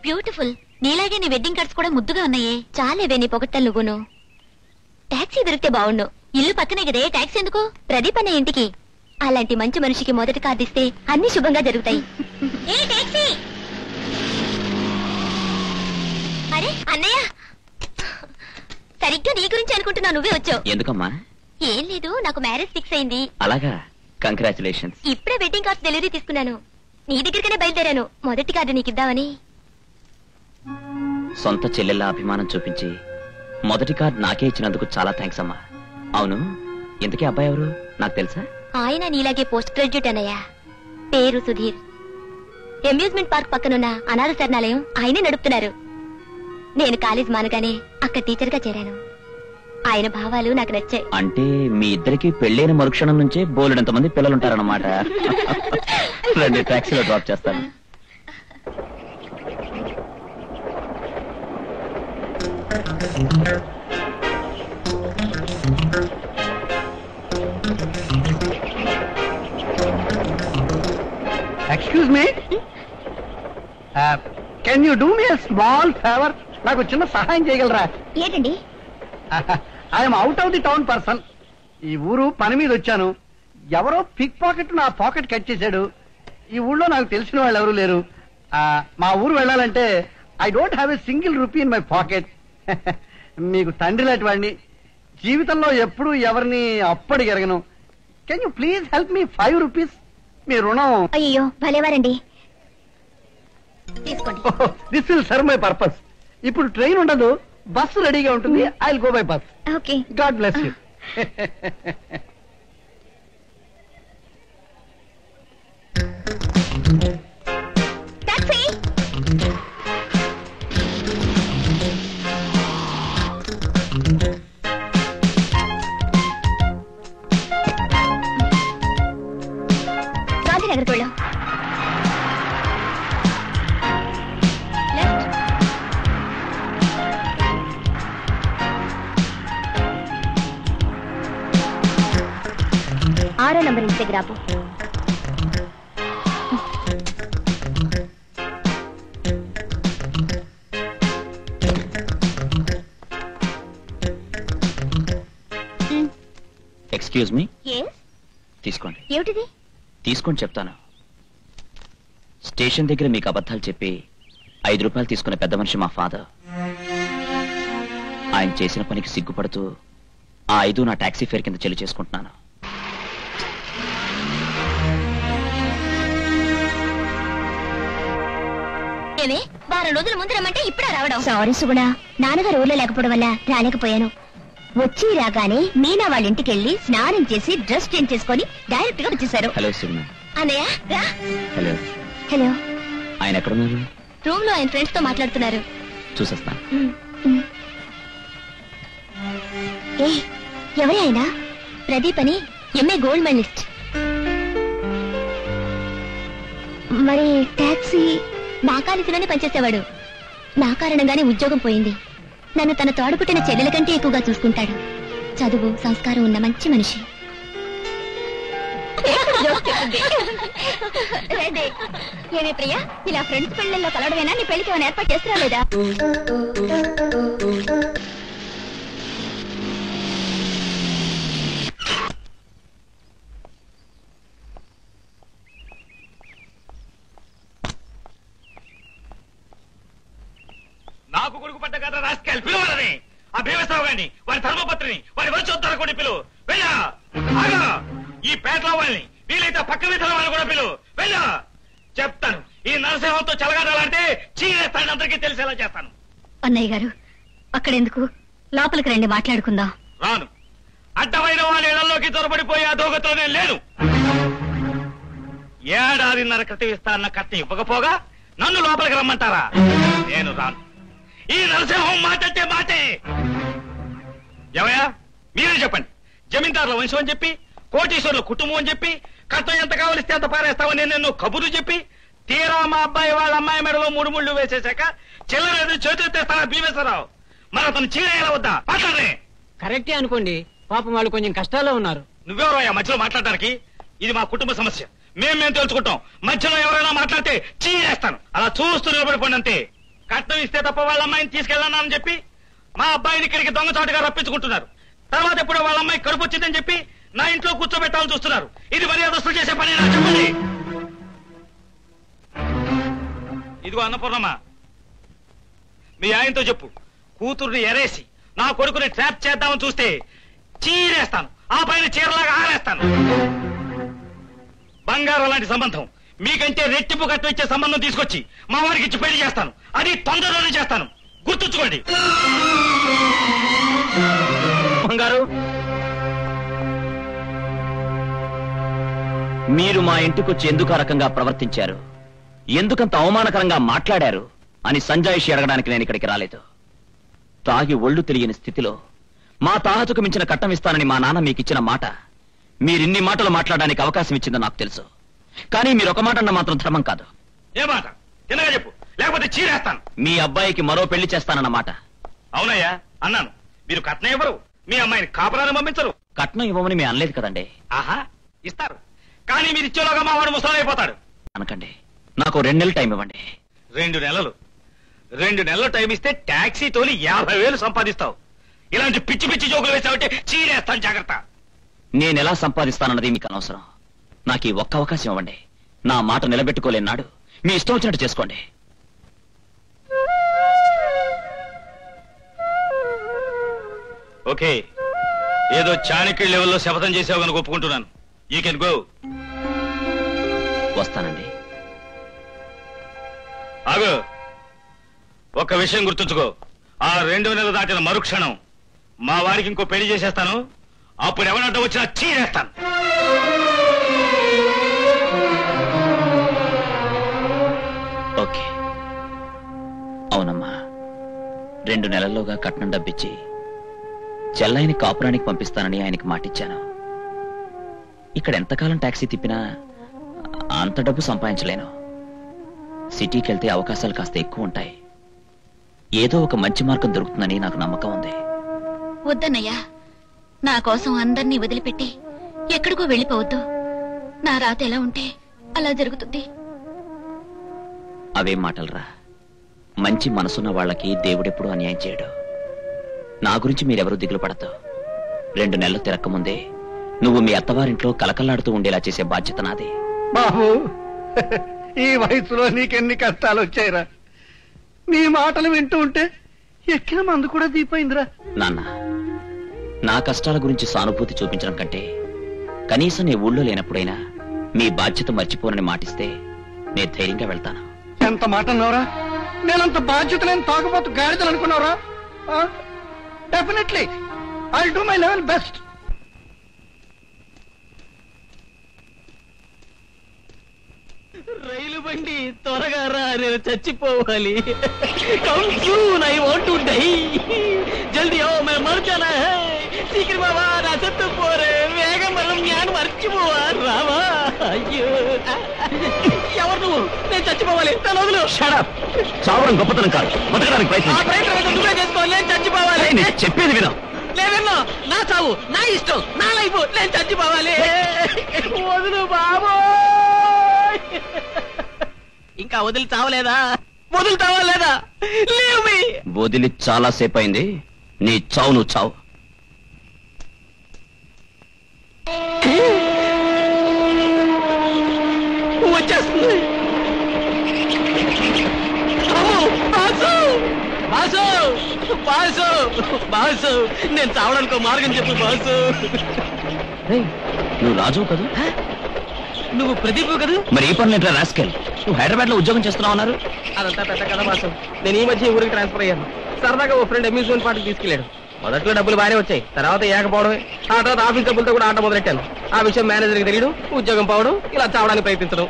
Beautiful. నీలాగే నీ wedding cards కూడా ముద్దుగా ఉన్నాయే. చాలేవే నీ పొగట్టలు నువ్వును. టాక్సీ దొరికితే బావుండు. ఇల్లు పక్కనే కదే, టాక్సీ ఎందుకు? ప్రదీప్ అనే ఇంటికి. అలాంటి మంచి మనిషికి మొదటి కార్డు ఇస్తే అన్ని శుభంగా జరుగుతాయి. ఏ టాక్సీ! అరే అన్నయ్య, సరిగ్గా నీ గురించి అనుకుంటున్నా, నువ్వే వచ్చావు. ఎందుకమ్మా? ఏం లేదు, నాకు మ్యారేజ్ ఫిక్స్ అయింది. అలాగా, కంగ్రాచులేషన్స్. ఇప్పుడే వెడ్డింగ్ కార్డ్స్ డెలివరీ తీసుకున్నాను. నీ దగ్గరికనే బయలుదేరాను, మొదటి కార్డు నీకిద్దామని. సొంత చెల్లెళ్ళ అభిమానం చూపించి మొదటి కార్డు నాకే ఇచ్చినందుకు చాలా థ్యాంక్స్ అమ్మా. అవును, ఇంతకీ అబ్బాయి ఎవరు? నాకు తెలుసా? ఆయన నీలాగే పోస్ట్ గ్రాడ్యుయేట్ అన్నయ్య. పేరు సుధీర్. అమ్యూజ్మెంట్ పార్క్ పక్కనున్న అనాథ శరణాలయం ఆయనే నడుపుతున్నారు. నేను కాలేజ్ మానగానే అక్కడ టీచర్ గా చేరాను. ఆయన భావాలు నాకు నచ్చాయి. అంటే మీ ఇద్దరికి పెళ్ళైన మరుక్షణం నుంచే బోలెడంత మంది పిల్లలుంటారన్నమాట. రండి, టాక్సీలో డ్రాప్ చేస్తాను. Excuse me, can you do me a small favour? నాకు చిన్న సహాయం చేయగలరా? ఏంటండి? I'm out of the town person. ఈ ఊరు పని మీద వచ్చాను. ఎవరో పిక్ పాకెట్ నా పాకెట్ కట్ చేశాడు. ఈ ఊళ్ళో నాకు తెలిసిన వాళ్ళు ఎవరు లేరు. మా ఊరు వెళ్ళాలంటే I don't have a single rupee in my pocket. మీకు తండ్రి లాంటి వాడిని, జీవితంలో ఎప్పుడు ఎవరిని అప్పడికి ఎరగను. Can you please help me 5 rupees? మీ రుణం. అయ్యో భలేవారండి, తీసుకోండి. This will serve my purpose. ఇప్పుడు ట్రైన్ ఉండదు, బస్సు రెడీగా ఉంటుంది. I will go by bus. Okay, God bless you. Taxi! గాంధీనగర్కి వెళ్ళాం. ఆరో నంబర్ ఇంటి దగ్గర ఆపు. ఎక్స్క్యూజ్ మీ, తీసుకోండి. ఏమిటిది? తీసుకోండి చెప్తాను. స్టేషన్ దగ్గర మీకు అబద్ధాలు చెప్పి 5 రూపాయలు తీసుకున్న పెద్ద మనిషి మా ఫాదర్. ఆయన చేసిన పనికి సిగ్గుపడుతూ ఆ 5 నా టాక్సీ ఫేర్ కింద చెల్లి చేసుకుంటున్నాను. ఏమే, వారం రోజుల ముందు రమ్మంటే ఇప్పుడే రావడం? సారీ సుగుణ, నాన్నగారు ఊర్లో లేకపోవడం వల్ల రాలేకపోయాను. వచ్చి రాగానే మీనా వాళ్ళ ఇంటికి వెళ్ళి స్నానం చేసి డ్రెస్ చేంజ్ చేసుకుని డైరెక్ట్ గా వచ్చేసారు. హలో సుగుణ. అన్నయ్య రా. హలో. హలో. ఆయన ఎక్కడున్నారు? రూమ్ లో ఆయన ఫ్రెండ్స్ తో మాట్లాడుతున్నారు. చూసేస్తాను. ఏ ఎవరి ఆయన? ప్రదీప్ అని, ఎంఏ గోల్డ్ మెడలిస్ట్. మరి టాక్సీ నా కాలిసిలోనే పనిచేసేవాడు. నా కారణంగానే ఉద్యోగం పోయింది. నన్ను తన తోడపుట్టిన చెల్లెల కంటే ఎక్కువగా చూసుకుంటాడు. చదువు సంస్కారం ఉన్న మంచి మనిషి. ఏమే ప్రియా, ఇలా ఫ్రెండ్స్ పెళ్లిలో కలవడమేనా? నీ పెళ్లికి ఏమైనా ఏర్పాటు చేస్తున్నా లేదా? నాకు కొడుకు పడ్డ కదా రాస్కెల్, పిలువని ఆ భీమేశ్వరరావు గారిని, వారి ధర్మపత్రిని, వారి వంశోత్తర కూడా పిలువు. వెళ్ళా ఆగా, ఈ పేటలో వాళ్ళని, వీలైతే పక్క వీధుల వాళ్ళని కూడా పిలువు. వెళ్ళా చెప్తాను. ఈ నరసింహంతో చెలగాడాలంటే చీరేస్తాను, అందరికీ తెలిసేలా చేస్తాను. అన్నయ్య గారు, అక్కడెందుకు, లోపలికి రండి, మాట్లాడుకుందాం. రాను. అడ్డమైన వాళ్ళ ఇళ్లలోకి దొరబడిపోయి ఆ దోగతో నేను లేను. ఏడాదిన్నర క్రితం ఇస్తాన్న కట్నం ఇవ్వకపోగా నన్ను లోపలికి రమ్మంటారా? నేను రాను. ఈ నరసింహం మాటంటే మాటే. ఏమయ్యా, మీరే చెప్పండి. జమీందారుల వంశం అని చెప్పి, కోటీశ్వరుల కుటుంబం అని చెప్పి, కట్నం ఎంత కావలిస్తే అంత పారేస్తామని నేను కబుర్లు చెప్పి, తీరా మా అబ్బాయి వాళ్ళ అమ్మాయి మెడలో 3 ముళ్ళు వేసేశాక చిల్లరేది చేతులెత్తేస్తారా భీమేశ్వరరావు? మరి అతను చీరేయాల వద్దా? మాట్లాడరే. కరెక్టే అనుకోండి, పాపం వాళ్ళు కొంచెం కష్టాల్లో ఉన్నారు. నువ్వెవరయ్యా మధ్యలో మాట్లాడడానికి? ఇది మా కుటుంబ సమస్య, మేము తెలుసుకుంటాం. మధ్యలో ఎవరైనా మాట్లాడితే చీరేస్తాను. అలా చూస్తూ నిలబడిపోండి అంతే. కట్నం ఇస్తే తప్ప వాళ్ళ అమ్మాయిని తీసుకెళ్ళానని చెప్పి మా అబ్బాయిని ఇక్కడికి దొంగచాటుగా రప్పించుకుంటున్నారు. తర్వాత ఎప్పుడో వాళ్ళ అమ్మాయి కడుపు వచ్చిందని చెప్పి నా ఇంట్లో కూర్చోబెట్టాలని చూస్తున్నారు. ఇది మర్యాదస్తులు చేసే పని నాకు చెప్పండి. ఇదిగో అన్నపూర్ణమ్మ, మీ ఆయనతో చెప్పు, కూతుర్ని ఎరేసి నా కొడుకుని ట్రాప్ చేద్దామని చూస్తే చీరేస్తాను, ఆ పైన చీరలాగా ఆరేస్తాను. బంగారం లాంటి సంబంధం, మీకంటే రెట్టింపు కట్నం ఇచ్చే సంబంధం తీసుకొచ్చి మా వారికి ఇచ్చి పెళ్లి చేస్తాను. అది తొందరలోనే చేస్తాను, గుర్తుంచుకోండి. బంగారు, మీరు మా ఇంటికొచ్చి ఎందుకు ఆ రకంగా ప్రవర్తించారు, ఎందుకంత అవమానకరంగా మాట్లాడారు అని సంజాయిషి అడగడానికి నేను ఇక్కడికి రాలేదు. తాగి ఒళ్ళు తెలియని స్థితిలో మా తాహతుకు మించిన కట్నం ఇస్తానని మా నాన్న మీకు ఇచ్చిన మాట మీరిన్ని మాటలు మాట్లాడడానికి అవకాశం ఇచ్చిందో నాకు తెలుసు. కానీ మీరు ఒక మాట అన్న మాత్రం ధర్మం కాదు. ఏ మాట? తినగా చెప్పు, లేకపోతే చీరేస్తాను. మీ అబ్బాయికి మరో పెళ్లి చేస్తానన్న మాట. అవునయ్యా, అన్నాను. మీరు కట్నం ఇవ్వరు, మీ అమ్మాయిని కాపురాన్ని పంపించరు. కట్నం ఇవ్వమని మేము అనలేదు కదండి. ఆహా, ఇస్తారు. కానీ మీరు ఇచ్చేలోగా మా వాడు ముసలైపోతాడు. అనకండి, నాకు 2 నెలలు టైం ఇవ్వండి. 2 నెలలు? 2 నెలలు టైం ఇస్తే టాక్సీ తోలి 50,000 సంపాదిస్తావు. ఇలాంటి పిచ్చి పిచ్చి జోకులు వేసావంటే చీరేస్తాను, జాగ్రత్త. నేనెలా సంపాదిస్తానన్నది మీకు అనవసరం. నాకు ఈ ఒక్క అవకాశం ఇవ్వండి. నా మాట నిలబెట్టుకోలేనాడు మీ ఇష్టం వచ్చినట్టు చేసుకోండి. ఓకే, ఏదో చాణక్య లెవెల్లో శపథం చేసావు కనుక ఒప్పుకుంటున్నాను. You can go. వస్తానండి. ఆగు, ఒక్క విషయం గుర్తుంచుకో. ఆ 2 నెలలు దాటిన మరుక్షణం మా వారికి ఇంకో పెళ్లి చేసేస్తాను. అప్పుడు ఎవరంటే వచ్చినా చీరేస్తాను. ఓకే. అవునమ్మా, 2 నెలల్లోగా కట్నం డబ్బిచ్చి చెల్లైని కాపురానికి పంపిస్తానని ఆయనకి మాటిచ్చాను. ఇక్కడ ఎంతకాలం టాక్సీ తిప్పినా అంత డబ్బు సంపాదించలేను. సిటీకి వెళ్తే అవకాశాలు కాస్త ఎక్కువ ఉంటాయి. ఏదో ఒక మంచి మార్గం దొరుకుతుందని నాకు నమ్మకం ఉంది. వద్దన్నయ్యా, నా కోసం అందర్నీ వదిలిపెట్టి ఎక్కడికో వెళ్ళిపోవద్దు. నా రాత ఎలా ఉంటే అలా జరుగుతుంది. అవేం మాటలరా. మంచి మనసున్న వాళ్ళకి దేవుడెప్పుడు అన్యాయం చేయడు. నా గురించి మీరెవరూ దిగులు పడతావు. 2 నెలలు తిరక్కముందే నువ్వు మీ అత్తవారింట్లో కలకల్లాడుతూ ఉండేలా చేసే బాధ్యత నాది. బాబు, ఈ వయసులో నీకెన్ని కష్టాలు వచ్చాయిరా. నీ మాటలు వింటూ ఉంటే ఎక్కిన మందు కూడా దీపోయిందిరా. నాన్న, నా కష్టాల గురించి సానుభూతి చూపించడం కంటే కనీసం నీ ఊళ్ళో లేనప్పుడైనా మీ బాధ్యత మర్చిపోనని మాటిస్తే నేను ధైర్యంగా వెళ్తాను. ఎంత మాట అన్నావురా? నేనంత బాధ్యత లేని తాగబోతు గాడిదలు అనుకున్నావురా? Definitely I do my level best. రైలు బండి త్వరగా రా, నేను చచ్చిపోవాలి. Come soon, I want to die. జల్దీ ఓ, मैं मर जाना है. శీఘ్రం బావా, నా చెత్త పోరే. వేగం మనం జ్ఞానం మర్చిపోవా రావా. అయ్యో, ఎవరు నువ్వు? నేను చచ్చిపోవాలి, తన వదులు. చావడం గొప్పతనం కాదు, బతకడానికి ఆ ప్రయత్నం. ప్రయత్నం నువ్వే చేసుకోవాలి, నేను చచ్చిపోవాలి. నేను చెప్పేది విను. లేదన్నా, నా చావు నా ఇష్టం, నా లైఫ్, నేను చచ్చిపోవాలి. వదులు బాబో. ఇంకా వదిలి చావలేదా? వదులుతావా లేదా? Leave me. వదిలి చాలా సేపు అయింది. నీ చావు నువ్వు చావు. వచ్చేస్తుంది. బాసు, బాసు, బాసు, బాసు, నేను చావడానికి ఒక మార్గం చెప్పు బాసు. నువ్వు రాజు కదూ? నువ్వు ప్రదీప్ కదూ? మరి ఈ పనులు ఏంట్రా రాస్కెల్? నువ్వు హైదరాబాద్ లో ఉద్యోగం చేస్తున్నావు అన్నారు. అదంతా పెద్ద కథ బాసు. నేను ఈ మధ్య ఊరికి ట్రాన్స్ఫర్ అయ్యాను. సరదాగా ఓ ఫ్రెండ్ అమ్యూజ్మెంట్ పార్టీకి తీసుకెళ్ళాడు. మొదట్లో డబ్బులు బాగానే వచ్చాయి, తర్వాత ఏకపోవడమే. ఆ తర్వాత ఆఫీస్ డబ్బులతో కూడా ఆట మొదలెట్టాను. ఆ విషయం మేనేజర్కి తెలియడం, ఉద్యోగం పోవడం, ఇలా చావడానికి ప్రయత్నించడం.